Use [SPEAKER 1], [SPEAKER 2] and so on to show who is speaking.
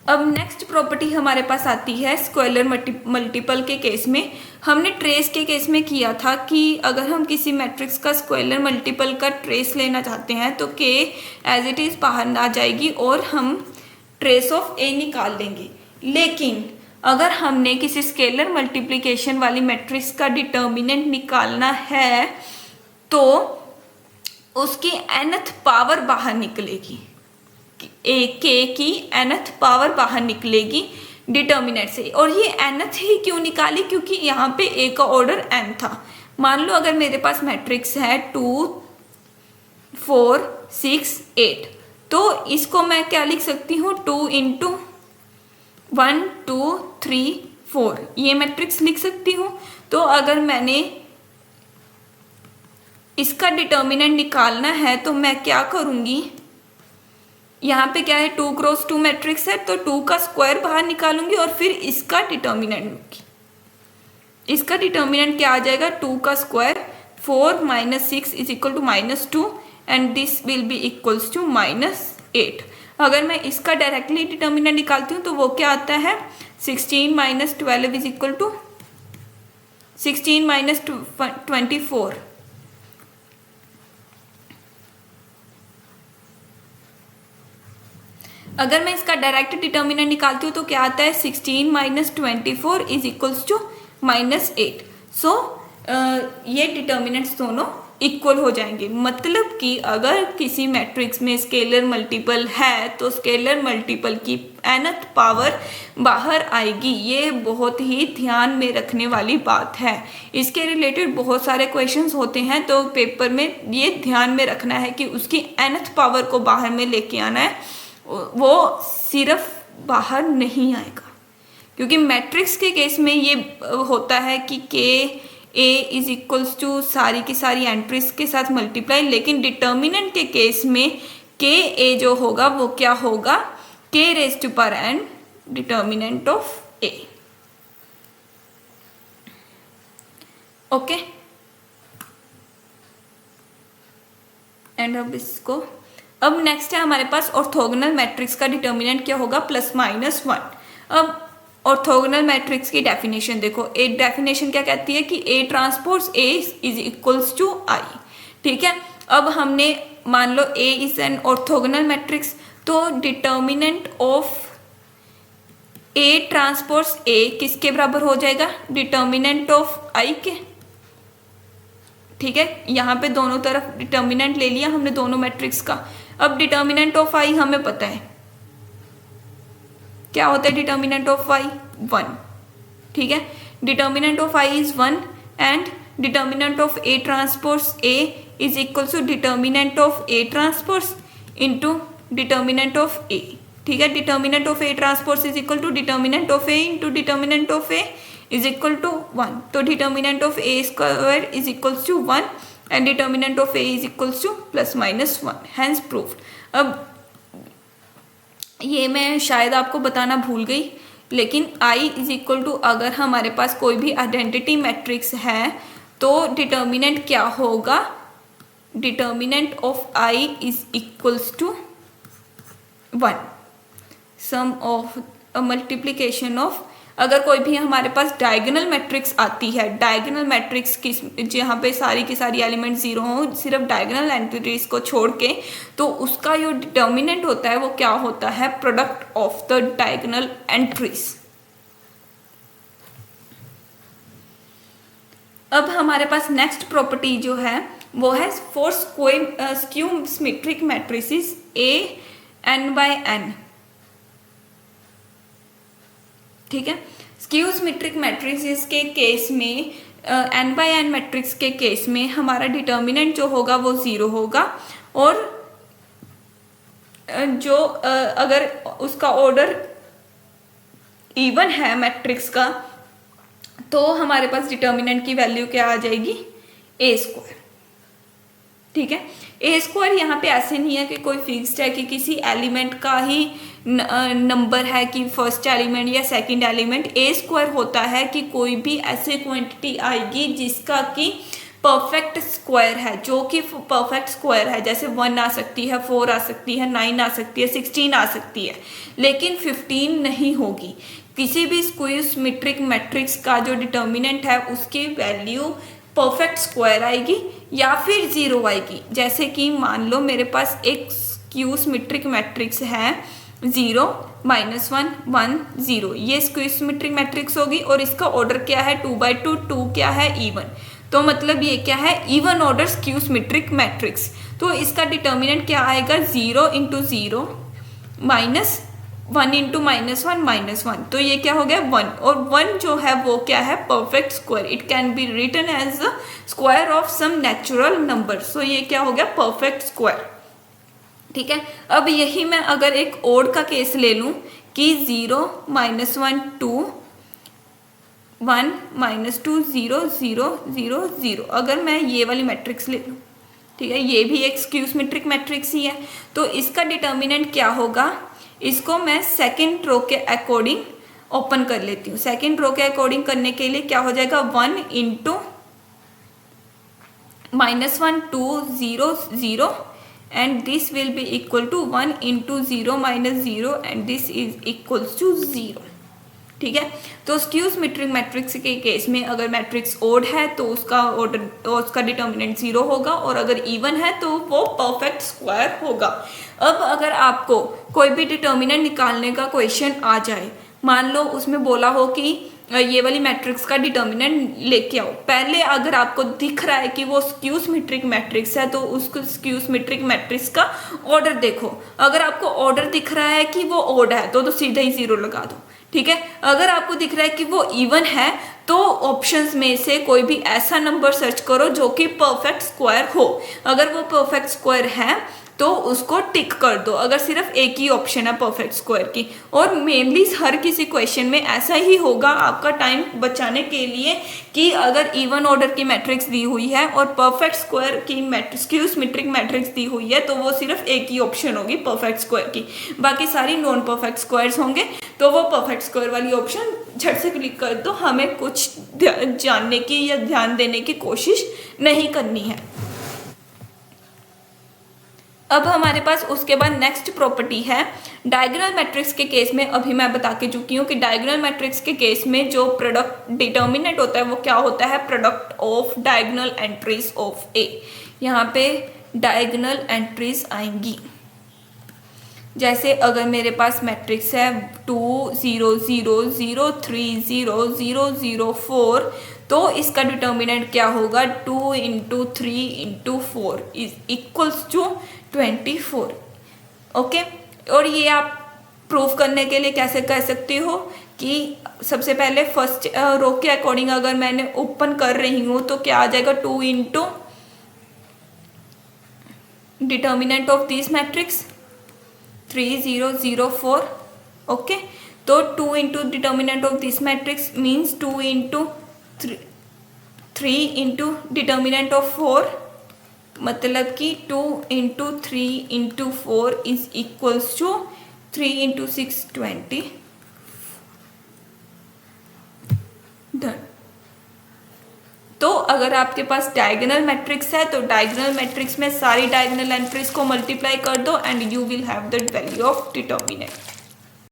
[SPEAKER 1] अब next property हमारे पास आती है स्केलर मल्टीपल के केस में। हमने ट्रेस के केस में किया था कि अगर हम किसी मैट्रिक्स का स्केलर मल्टीपल का ट्रेस लेना चाहते हैं तो के एज इट इज़ बाहर आ जाएगी और हम ट्रेस ऑफ ए निकाल लेंगे। लेकिन अगर हमने किसी स्केलर मल्टीप्लिकेशन वाली मैट्रिक्स का डिटर्मिनेंट निकालना है तो उसकी nth पावर बाहर निकलेगी, ए के की nth पावर बाहर निकलेगी डिटर्मिनेंट से। और ये nth ही क्यों निकाली, क्योंकि यहाँ पे ए का ऑर्डर n था। मान लो अगर मेरे पास मैट्रिक्स है 2 4 6 8, तो इसको मैं क्या लिख सकती हूँ 2 × 1 2 3 4 ये मैट्रिक्स लिख सकती हूँ। तो अगर मैंने इसका डिटर्मिनेंट निकालना है तो मैं क्या करूँगी, यहाँ पे क्या है 2 × 2 मैट्रिक्स है तो 2 का स्क्वायर बाहर निकालूंगी और फिर इसका डिटर्मिनेंट लूंगी। इसका डिटर्मिनेंट क्या आ जाएगा 2 का square 4 - 6 = -2 and this will be equals to -8। अगर मैं इसका डायरेक्टली डिटर्मिनेंट निकालती हूँ तो वो क्या आता है 16 - 12 = 16 - 24। अगर मैं इसका डायरेक्ट डिटर्मिनेंट निकालती हूँ तो क्या आता है 16 - 24 = -8। सो ये डिटर्मिनेंट्स दोनों इक्वल हो जाएंगे। मतलब कि अगर किसी मैट्रिक्स में स्केलर मल्टीपल है तो स्केलर मल्टीपल की nth पावर बाहर आएगी। ये बहुत ही ध्यान में रखने वाली बात है। इसके रिलेटेड बहुत सारे क्वेश्चंस होते हैं तो पेपर में ये ध्यान में रखना है कि उसकी nth पावर को बाहर में लेके आना है, वो सिर्फ बाहर नहीं आएगा। क्योंकि मैट्रिक्स के केस में ये होता है कि के ए इज इक्वल्स टू सारी की सारी एंट्रीज के साथ मल्टीप्लाई, लेकिन डिटर्मिनेंट के केस में के ए जो होगा वो क्या होगा k⁻n determinant of A. Okay, and अब नेक्स्ट है हमारे पास ऑर्थोगोनल मैट्रिक्स का डिटर्मिनेंट क्या होगा ±1। अब ऑर्थोगोनल मैट्रिक्स की डेफिनेशन देखो, एक डेफिनेशन क्या कहती है कि A∩A is equals to I। ठीक है, अब हमने मान लो A is an orthogonal matrix, तो डिटर्मिनेंट ऑफ A∩A किसके बराबर हो जाएगा डिटर्मिनेंट ऑफ I के। ठीक है, यहाँ पे दोनों तरफ डिटर्मिनेंट ले लिया हमने दोनों मैट्रिक्स का। अब डिटर्मिनेंट ऑफ I हमें पता है क्या होता है, डिटर्मिनेंट ऑफ I 1। ठीक है, determinant of I is 1 and determinant of A∩A is equal to determinant of A∩ into determinant of A। ठीक है, determinant of A∩ is equal to determinant of A into determinant of A is equal to 1। तो determinant of A² is equal to 1 and determinant of A is equal to ±1, hence proved. अब ये मैं शायद आपको बताना भूल गई, लेकिन I इज इक्वल टू अगर हमारे पास कोई भी आइडेंटिटी मैट्रिक्स है तो डिटर्मिनेंट क्या होगा, determinant of I is equals to 1 sum of multiplication of, अगर कोई भी हमारे पास डायगोनल मैट्रिक्स आती है, डायगोनल मैट्रिक्स किस जहाँ पे सारी की सारी एलिमेंट जीरो हों सिर्फ डायगोनल एंट्रीज को छोड़ के, तो उसका जो डिटर्मिनेंट होता है वो क्या होता है product of the diagonal entries. अब हमारे पास नेक्स्ट प्रॉपर्टी जो है वो है for skew symmetric matrices A(n)×n। ठीक है, स्क्यू सिमेट्रिक मैट्रिसेस के केस में n/n मैट्रिक्स के केस में हमारा डिटर्मिनेंट जो होगा वो 0 होगा, और जो अगर उसका ऑर्डर इवन है मैट्रिक्स का तो हमारे पास डिटर्मिनेंट की वैल्यू क्या आ जाएगी A²। ठीक है, A² यहाँ पे ऐसे नहीं है कि कोई फिक्स्ड है कि किसी एलिमेंट का ही नंबर है कि फर्स्ट एलिमेंट या सेकंड एलिमेंट। A² होता है कि कोई भी ऐसे क्वांटिटी आएगी जिसका कि परफेक्ट स्क्वायर है, जो कि परफेक्ट स्क्वायर है, जैसे 1 आ सकती है, 4 आ सकती है, 9 आ सकती है, 16 आ सकती है, लेकिन 15 नहीं होगी। किसी भी स्क्वायर सिमेट्रिक मैट्रिक्स का जो डिटर्मिनेंट है उसकी वैल्यू परफेक्ट स्क्वायर आएगी या फिर 0 आएगी। जैसे कि मान लो मेरे पास एक स्क्यू सिमेट्रिक मैट्रिक्स है 0 -1 1 0, ये स्क्यू सिमेट्रिक मैट्रिक्स होगी और इसका ऑर्डर क्या है 2/2, 2 क्या है इवन, तो मतलब ये क्या है even order skew symmetric matrix. तो इसका डिटर्मिनेंट क्या आएगा 0 × 0 -1 × -1 -1, तो ये क्या हो गया 1, और 1 जो है वो क्या है perfect square, it can be written as the square of some natural number, so ये क्या हो गया परफेक्ट स्क्वायर। ठीक है, अब यही मैं अगर एक ओड का केस ले लूं कि 0 -1 2 1 -2 0 0 0 0, अगर मैं ये वाली मैट्रिक्स ले लूं, ठीक है, ये भी एक स्क्यू सिमेट्रिक मैट्रिक्स ही है, तो इसका डिटर्मिनेंट क्या होगा, इसको मैं सेकेंड रो के अकॉर्डिंग ओपन कर लेती हूँ। सेकेंड रो के अकॉर्डिंग करने के लिए क्या हो जाएगा 1 × -1 2 0 0 and this will be equal to 1 × 0 - 0 and this is equals to 0। ठीक है, तो स्क्यू सिमेट्रिक मैट्रिक्स के केस में अगर मैट्रिक्स ओड है तो उसका ऑर्डर, उसका डिटर्मिनेंट 0 होगा, और अगर इवन है तो वो परफेक्ट स्क्वायर होगा। अब अगर आपको कोई भी डिटर्मिनेंट निकालने का क्वेश्चन आ जाए, मान लो उसमें बोला हो कि ये वाली मैट्रिक्स का डिटर्मिनेंट लेके आओ, पहले अगर आपको दिख रहा है कि वो स्क्यू सिमेट्रिक मैट्रिक्स है तो उसको स्क्यू सिमेट्रिक मैट्रिक्स का ऑर्डर देखो। अगर आपको ऑर्डर दिख रहा है कि वो ओड है तो सीधा ही 0 लगा दो। ठीक है, अगर आपको दिख रहा है कि वो इवन है तो ऑप्शंस में से कोई भी ऐसा नंबर सर्च करो जो कि परफेक्ट स्क्वायर हो। अगर वो परफेक्ट स्क्वायर है तो उसको टिक कर दो, अगर सिर्फ एक ही ऑप्शन है परफेक्ट स्क्वायर की। और मेनली हर किसी क्वेश्चन में ऐसा ही होगा, आपका टाइम बचाने के लिए, कि अगर इवन ऑर्डर की मैट्रिक्स दी हुई है और परफेक्ट स्क्वायर की स्क्यू सिमेट्रिक मैट्रिक्स दी हुई है तो वो सिर्फ एक ही ऑप्शन होगी परफेक्ट स्क्वायर की, बाकी सारी नॉन परफेक्ट स्क्वायर्स होंगे, तो वो परफेक्ट स्क्वायर वाली ऑप्शन झट से क्लिक कर दो। हमें कुछ जानने की या ध्यान देने की कोशिश नहीं करनी है। अब हमारे पास उसके बाद नेक्स्ट प्रॉपर्टी है डायगोनल मैट्रिक्स के केस में। अभी मैं बता के चुकी हूँ कि डायगोनल मैट्रिक्स के केस में जो प्रोडक्ट डिटर्मिनेंट होता है वो क्या होता है, product of diagonal entries of A. यहाँ पे डायगोनल एंट्रीज आएंगी, जैसे अगर मेरे पास मैट्रिक्स है 2 0 0 0 3 0 0 0 4, तो इसका डिटर्मिनेंट क्या होगा 2 × 3 × 4 इज इक्वल्स टू 24। ओके, और ये आप प्रूफ करने के लिए कैसे कह सकती हो कि सबसे पहले फर्स्ट रो के अकॉर्डिंग अगर मैंने ओपन कर रही हूँ तो क्या आ जाएगा 2 × determinant of this matrix 3 0 0 4। Okay, तो 2 × determinant of this matrix means 2 × 3 × determinant of 4, मतलब कि 2 × 3 × 4 इज इक्वल्स टू 3 × 6 20। डन। तो अगर आपके पास डायगोनल मैट्रिक्स है तो डायगोनल मैट्रिक्स में सारी डायगोनल एंट्रीज को मल्टीप्लाई कर दो and you will have the value of determinant.